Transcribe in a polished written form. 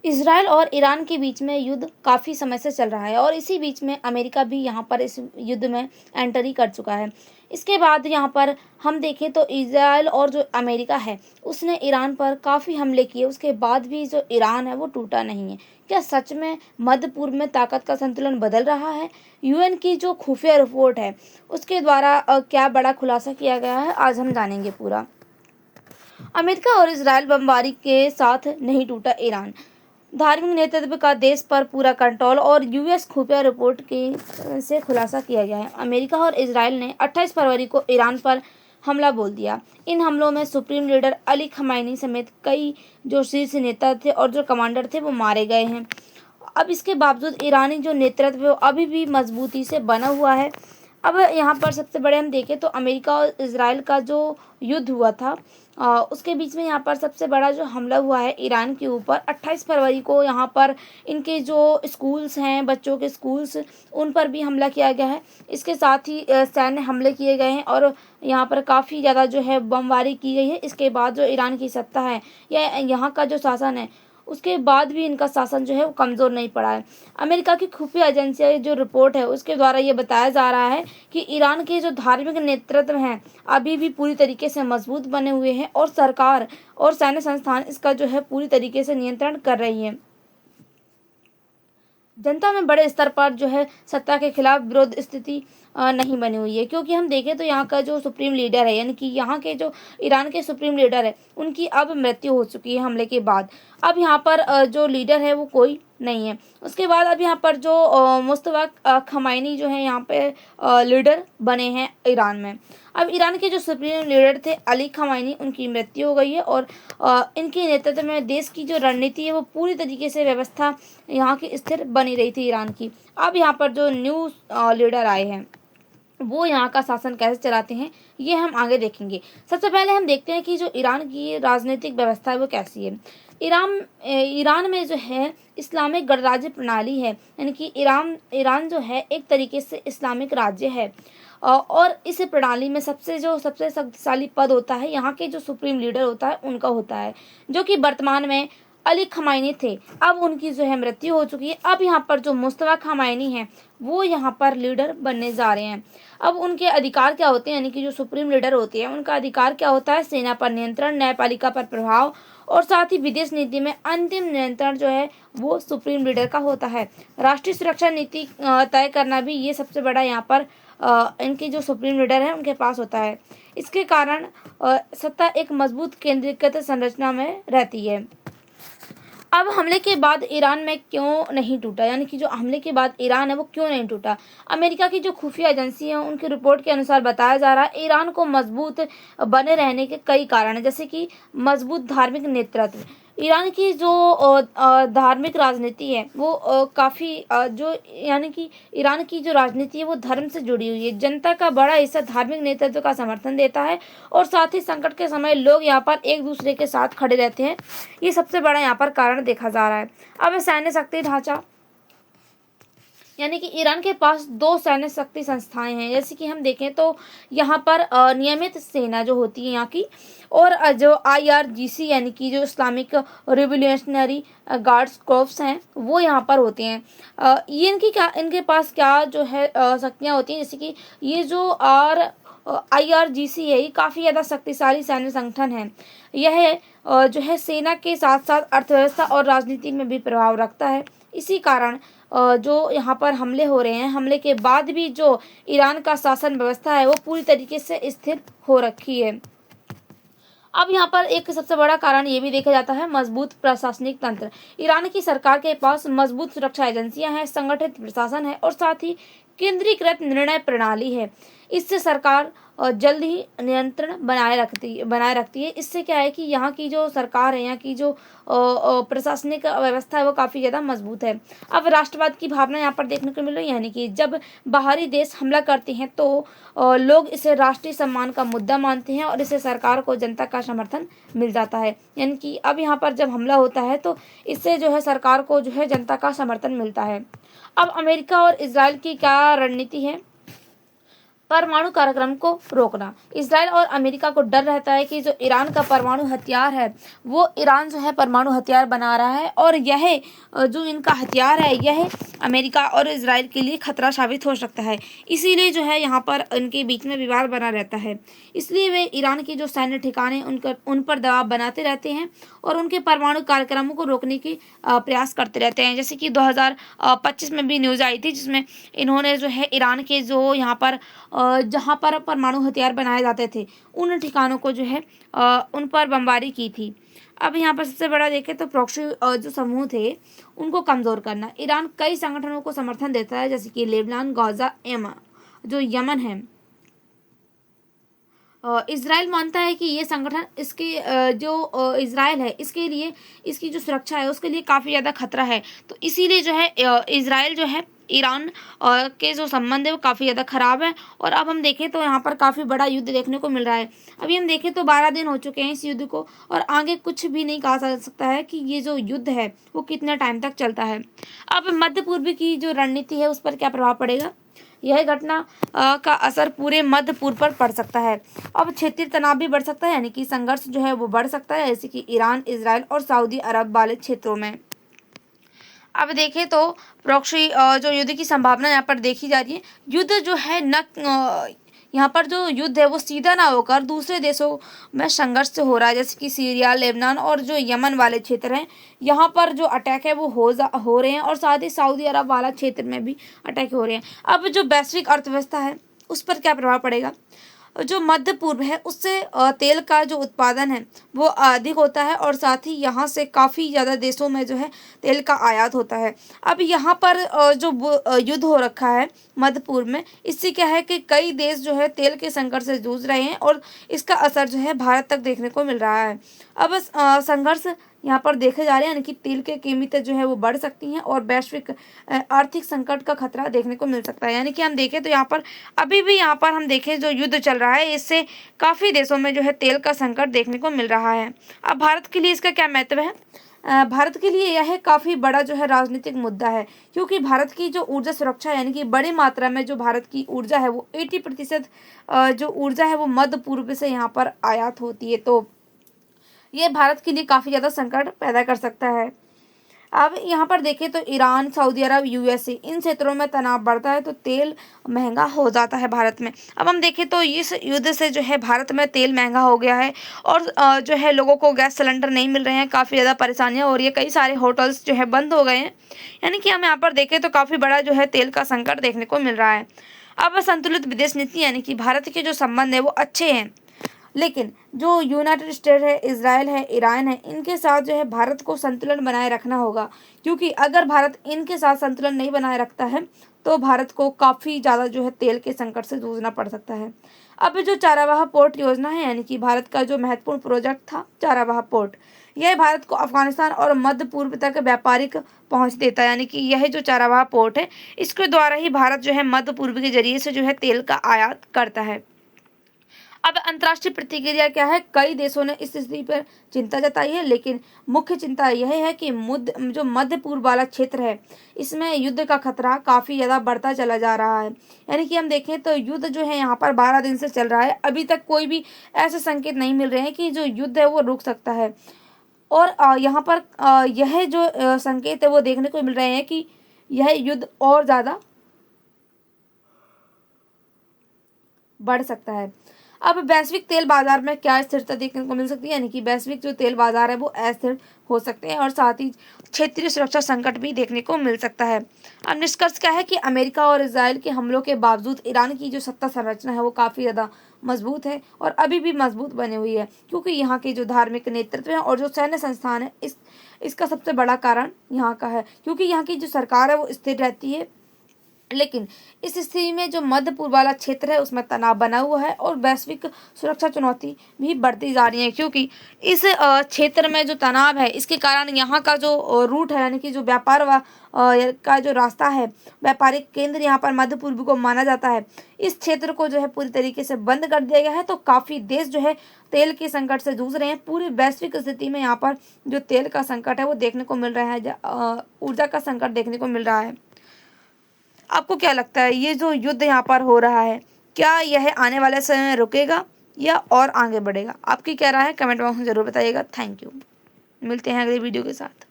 Israel और Iran के बीच में युद्ध काफ़ी समय से चल रहा है और इसी बीच में अमेरिका भी यहाँ पर इस युद्ध में एंट्री कर चुका है। इसके बाद यहाँ पर हम देखें तो इसराइल और जो अमेरिका है उसने ईरान पर काफ़ी हमले किए, उसके बाद भी जो ईरान है वो टूटा नहीं है। क्या सच में मध्य पूर्व में ताकत का संतुलन बदल रहा है? यूएन की जो खुफिया रिपोर्ट है उसके द्वारा क्या बड़ा खुलासा किया गया है, आज हम जानेंगे पूरा। अमेरिका और इसराइल बमबारी के साथ नहीं टूटा ईरान, धार्मिक नेतृत्व का देश पर पूरा कंट्रोल और यूएस खुफिया रिपोर्ट के से खुलासा किया गया है। अमेरिका और इसराइल ने 28 फरवरी को ईरान पर हमला बोल दिया। इन हमलों में सुप्रीम लीडर अली खमेनी समेत कई जो शीर्ष नेता थे और जो कमांडर थे वो मारे गए हैं। अब इसके बावजूद ईरानी जो नेतृत्व है वो अभी भी मजबूती से बना हुआ है। अब यहाँ पर सबसे बड़े हम देखें तो अमेरिका और इसराइल का जो युद्ध हुआ था उसके बीच में यहाँ पर सबसे बड़ा जो हमला हुआ है ईरान के ऊपर 28 फरवरी को, यहाँ पर इनके जो स्कूल्स हैं, बच्चों के स्कूल्स, उन पर भी हमला किया गया है। इसके साथ ही सैन्य हमले किए गए हैं और यहाँ पर काफ़ी ज़्यादा जो है बमबारी की गई है। इसके बाद जो ईरान की सत्ता है या यहाँ का जो शासन है उसके बाद भी इनका शासन जो है वो कमज़ोर नहीं पड़ा है। अमेरिका की खुफिया एजेंसी जो रिपोर्ट है उसके द्वारा ये बताया जा रहा है कि ईरान के जो धार्मिक नेतृत्व हैं अभी भी पूरी तरीके से मजबूत बने हुए हैं और सरकार और सैन्य संस्थान इसका जो है पूरी तरीके से नियंत्रण कर रही है। जनता में बड़े स्तर पर जो है सत्ता के खिलाफ विरोध स्थिति नहीं बनी हुई है, क्योंकि हम देखें तो यहाँ का जो सुप्रीम लीडर है यानी कि यहाँ के जो ईरान के सुप्रीम लीडर है उनकी अब मृत्यु हो चुकी है हमले के बाद। अब यहाँ पर जो लीडर है वो कोई नहीं है। उसके बाद अब यहाँ पर जो मुस्तफा खमेनी जो है यहाँ पे लीडर बने हैं ईरान में। अब ईरान के जो सुप्रीम लीडर थे अली खमेनी, उनकी मृत्यु हो गई है और इनके नेतृत्व में देश की जो रणनीति है वो पूरी तरीके से व्यवस्था यहाँ की स्थिर बनी रही थी ईरान की। अब यहाँ पर जो न्यू लीडर आए हैं वो यहाँ का शासन कैसे चलाते हैं ये हम आगे देखेंगे। सबसे पहले हम देखते हैं कि जो ईरान की राजनीतिक व्यवस्था है वो कैसी है। ईरान में जो है इस्लामिक गणराज्य प्रणाली है, यानी कि ईरान जो है एक तरीके से इस्लामिक राज्य है और इस प्रणाली में सबसे शक्तिशाली पद होता है यहाँ के जो सुप्रीम लीडर होता है उनका होता है, जो कि वर्तमान में अली खमेनी थे। अब उनकी जो है मृत्यु हो चुकी है। अब यहाँ पर जो मुस्तफा खमेनी हैं वो यहाँ पर लीडर बनने जा रहे हैं। अब उनके अधिकार क्या होते हैं, यानी कि जो सुप्रीम लीडर होते हैं उनका अधिकार क्या होता है? सेना पर नियंत्रण, न्यायपालिका पर प्रभाव और साथ ही विदेश नीति में अंतिम नियंत्रण जो है वो सुप्रीम लीडर का होता है। राष्ट्रीय सुरक्षा नीति तय करना भी ये सबसे बड़ा यहाँ पर इनके जो सुप्रीम लीडर है उनके पास होता है। इसके कारण सत्ता एक मजबूत केंद्रीकृत संरचना में रहती है। अब हमले के बाद ईरान में क्यों नहीं टूटा, यानी कि जो हमले के बाद ईरान है वो क्यों नहीं टूटा? अमेरिका की जो खुफिया एजेंसी है उनकी रिपोर्ट के अनुसार बताया जा रहा है ईरान को मजबूत बने रहने के कई कारण हैं, जैसे कि मजबूत धार्मिक नेतृत्व। ईरान की जो धार्मिक राजनीति है वो काफ़ी जो यानी कि ईरान की जो राजनीति है वो धर्म से जुड़ी हुई है। जनता का बड़ा हिस्सा धार्मिक नेतृत्व का समर्थन देता है और साथ ही संकट के समय लोग यहाँ पर एक दूसरे के साथ खड़े रहते हैं। ये सबसे बड़ा यहाँ पर कारण देखा जा रहा है। अब सैन्य शक्ति ढांचा, यानी कि ईरान के पास 2 सैन्य शक्ति संस्थाएं हैं, जैसे कि हम देखें तो यहाँ पर नियमित सेना जो होती है यहाँ की और जो IRGC यानी कि जो इस्लामिक रिवोल्यूशनरी गार्ड्स कॉर्प्स हैं वो यहाँ पर होते हैं। ये इनके पास क्या जो है शक्तियाँ होती हैं, जैसे कि ये जो IRGC है ये काफ़ी ज़्यादा शक्तिशाली सैन्य संगठन है। यह जो है सेना के साथ साथ अर्थव्यवस्था और राजनीति में भी प्रभाव रखता है। इसी कारण जो यहाँ पर हमले हो रहे हैं, हमले के बाद भी जो ईरान का शासन व्यवस्था है वो पूरी तरीके से स्थिर हो रखी है। अब यहाँ पर एक सबसे बड़ा कारण ये भी देखा जाता है मजबूत प्रशासनिक तंत्र। ईरान की सरकार के पास मजबूत सुरक्षा एजेंसियां हैं, संगठित प्रशासन है और साथ ही केंद्रीकृत निर्णय प्रणाली है। इससे सरकार जल्द ही नियंत्रण बनाए रखती है। इससे क्या है कि यहाँ की जो सरकार है, यहाँ की जो प्रशासनिक व्यवस्था है वो काफ़ी ज़्यादा मजबूत है। अब राष्ट्रवाद की भावना यहाँ पर देखने को मिल रही है, यानी कि जब बाहरी देश हमला करते हैं तो लोग इसे राष्ट्रीय सम्मान का मुद्दा मानते हैं और इससे सरकार को जनता का समर्थन मिल जाता है। यानी कि अब यहाँ पर जब हमला होता है तो इससे जो है सरकार को जो है जनता का समर्थन मिलता है। अब अमेरिका और इसराइल की क्या रणनीति है? परमाणु कार्यक्रम को रोकना। इजराइल और अमेरिका को डर रहता है कि जो ईरान का परमाणु हथियार है वो ईरान जो है परमाणु हथियार बना रहा है और यह जो इनका हथियार है यह अमेरिका और इजराइल के लिए खतरा साबित हो सकता है। इसीलिए जो है यहाँ पर इनके बीच में विवाद बना रहता है। इसलिए वे ईरान के जो सैन्य ठिकाने उन पर दबाव बनाते रहते हैं और उनके परमाणु कार्यक्रमों को रोकने की प्रयास करते रहते हैं। जैसे कि 2025 में भी न्यूज़ आई थी जिसमें इन्होंने जो है ईरान के जो यहाँ पर जहाँ पर परमाणु हथियार बनाए जाते थे उन ठिकानों को जो है उन पर बमबारी की थी। अब यहाँ पर सबसे बड़ा देखें तो प्रॉक्सी जो समूह थे उनको कमज़ोर करना। ईरान कई संगठनों को समर्थन देता है जैसे कि लेबनान, गाजा, जो यमन है। इजराइल मानता है कि ये संगठन इसके जो इजराइल है इसके लिए इसकी जो सुरक्षा है उसके लिए काफ़ी ज़्यादा खतरा है। तो इसीलिए जो है इजराइल जो है ईरान के जो संबंध है वो काफ़ी ज़्यादा ख़राब है। और अब हम देखें तो यहाँ पर काफ़ी बड़ा युद्ध देखने को मिल रहा है। अभी हम देखें तो 12 दिन हो चुके हैं इस युद्ध को और आगे कुछ भी नहीं कहा जा सकता है कि ये जो युद्ध है वो कितने टाइम तक चलता है। अब मध्य पूर्व की जो रणनीति है उस पर क्या प्रभाव पड़ेगा? यह घटना का असर पूरे मध्य पूर्व पर पड़ सकता है। अब क्षेत्रीय तनाव भी बढ़ सकता है यानी कि संघर्ष जो है वो बढ़ सकता है जैसे कि ईरान, इजराइल और सऊदी अरब वाले क्षेत्रों में। अब देखें तो प्रॉक्सी जो युद्ध की संभावना यहाँ पर देखी जा रही है। युद्ध जो है यहाँ पर जो युद्ध है वो सीधा ना होकर दूसरे देशों में संघर्ष से हो रहा है जैसे कि सीरिया, लेबनान और जो यमन वाले क्षेत्र हैं यहाँ पर जो अटैक है वो हो रहे हैं और साथ ही सऊदी अरब वाला क्षेत्र में भी अटैक हो रहे हैं। अब जो वैश्विक अर्थव्यवस्था है उस पर क्या प्रभाव पड़ेगा? जो मध्य पूर्व है उससे तेल का जो उत्पादन है वो अधिक होता है और साथ ही यहाँ से काफ़ी ज़्यादा देशों में जो है तेल का आयात होता है। अब यहाँ पर जो युद्ध हो रखा है मध्य पूर्व में इससे क्या है कि कई देश जो है तेल के संकट से जूझ रहे हैं और इसका असर जो है भारत तक देखने को मिल रहा है। अब संघर्ष यहाँ पर देखे जा रहे हैं यानी कि तेल की कीमतें जो है वो बढ़ सकती हैं और वैश्विक आर्थिक संकट का खतरा देखने को मिल सकता है। यानी कि हम देखें तो यहाँ पर अभी भी यहाँ पर हम देखें जो युद्ध चल रहा है इससे काफ़ी देशों में जो है तेल का संकट देखने को मिल रहा है। अब भारत के लिए इसका क्या महत्व है? भारत के लिए यह काफ़ी बड़ा जो है राजनीतिक मुद्दा है क्योंकि भारत की जो ऊर्जा सुरक्षा यानी कि बड़ी मात्रा में जो भारत की ऊर्जा है वो 80% जो ऊर्जा है वो मध्य पूर्व से यहाँ पर आयात होती है। तो ये भारत के लिए काफ़ी ज़्यादा संकट पैदा कर सकता है। अब यहाँ पर देखें तो ईरान, सऊदी अरब, यूएसए इन क्षेत्रों में तनाव बढ़ता है तो तेल महंगा हो जाता है भारत में। अब हम देखें तो इस युद्ध से जो है भारत में तेल महंगा हो गया है और जो है लोगों को गैस सिलेंडर नहीं मिल रहे हैं, काफ़ी ज़्यादा परेशानियाँ हो रही है, कई सारे होटल्स जो है बंद हो गए हैं। यानी कि हम यहाँ पर देखें तो काफ़ी बड़ा जो है तेल का संकट देखने को मिल रहा है। अब संतुलित विदेश नीति यानी कि भारत के जो संबंध है वो अच्छे हैं लेकिन जो यूनाइटेड स्टेट है, इजराइल है, ईरान है इनके साथ जो है भारत को संतुलन बनाए रखना होगा क्योंकि अगर भारत इनके साथ संतुलन नहीं बनाए रखता है तो भारत को काफ़ी ज़्यादा जो है तेल के संकट से जूझना पड़ सकता है। अब जो चारावाह पोर्ट योजना है यानी कि भारत का जो महत्वपूर्ण प्रोजेक्ट था चारावाह पोर्ट, यह भारत को अफगानिस्तान और मध्य पूर्व तक व्यापारिक पहुंच देता है। यानी कि यह जो चारावाह पोर्ट है इसके द्वारा ही भारत जो है मध्य पूर्व के जरिए से जो है तेल का आयात करता है। अब अंतर्राष्ट्रीय प्रतिक्रिया क्या है? कई देशों ने इस स्थिति पर चिंता जताई है लेकिन मुख्य चिंता यह है कि जो मध्य पूर्व वाला क्षेत्र है इसमें युद्ध का खतरा काफ़ी ज़्यादा बढ़ता चला जा रहा है। यानी कि हम देखें तो युद्ध जो है यहाँ पर 12 दिन से चल रहा है, अभी तक कोई भी ऐसे संकेत नहीं मिल रहे हैं कि जो युद्ध है वो रुक सकता है। और यहाँ पर यह जो संकेत है वो देखने को मिल रहे हैं कि यह युद्ध और ज़्यादा बढ़ सकता है। अब वैश्विक तेल बाजार में क्या स्थिरता देखने को मिल सकती है? यानी कि वैश्विक जो तेल बाजार है वो अस्थिर हो सकते हैं और साथ ही क्षेत्रीय सुरक्षा संकट भी देखने को मिल सकता है। अब निष्कर्ष क्या है कि अमेरिका और इजराइल के हमलों के बावजूद ईरान की जो सत्ता संरचना है वो काफ़ी ज़्यादा मजबूत है और अभी भी मजबूत बनी हुई है क्योंकि यहाँ के जो धार्मिक नेतृत्व है और जो सैन्य संस्थान है इसका सबसे बड़ा कारण यहाँ का है क्योंकि यहाँ की जो सरकार है वो स्थिर रहती है। लेकिन इस स्थिति में जो मध्य पूर्व वाला क्षेत्र है उसमें तनाव बना हुआ है और वैश्विक सुरक्षा चुनौती भी बढ़ती जा रही है क्योंकि इस क्षेत्र में जो तनाव है इसके कारण यहाँ का जो रूट है यानी कि जो व्यापार का जो रास्ता है, व्यापारिक केंद्र यहाँ पर मध्य पूर्व को माना जाता है, इस क्षेत्र को जो है पूरी तरीके से बंद कर दिया गया है। तो काफ़ी देश जो है तेल के संकट से जूझ रहे हैं। पूरी वैश्विक स्थिति में यहाँ पर जो तेल का संकट है वो देखने को मिल रहा है, ऊर्जा का संकट देखने को मिल रहा है। आपको क्या लगता है ये जो युद्ध यहाँ पर हो रहा है क्या यह आने वाले समय में रुकेगा या और आगे बढ़ेगा? आपकी क्या राय है कमेंट बॉक्स में ज़रूर बताइएगा। Thank you. मिलते हैं अगले वीडियो के साथ।